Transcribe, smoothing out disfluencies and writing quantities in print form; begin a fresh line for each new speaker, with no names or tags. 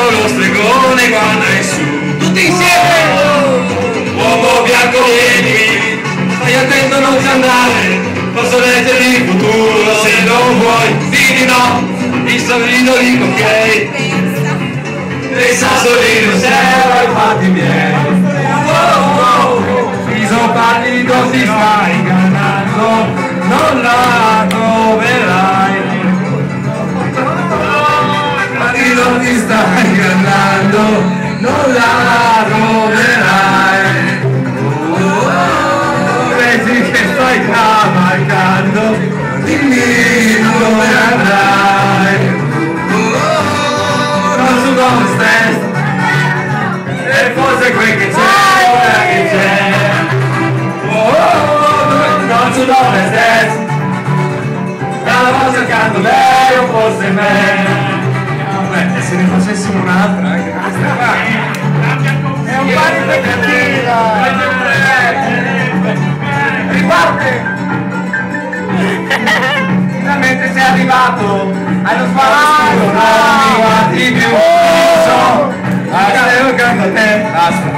lo stregone quando è su.
Tutti insieme!
Uomo bianco vieni, stai attento a non andare, posso leggere il futuro se non vuoi. Di no, il sorriso dico ok, dei sassolini servono i fatti miei. Mi sono partito, ti stai ingannando, non la troverai. Partito, ti stai ingannando, non la troverai. Vedi che stai cavalcando, dimmi dove andrai. Non so come stai, e forse quel che c'è, ora che c'è. Non so dove stai, stavo cercando lei o forse me. E se ne facessimo un'altra, anche questa qua.
È un po' ripetitiva! Riparte! Finalmente sei arrivato! Allo spazio! Non mi guardi più! So! Adesso canto te! Basta!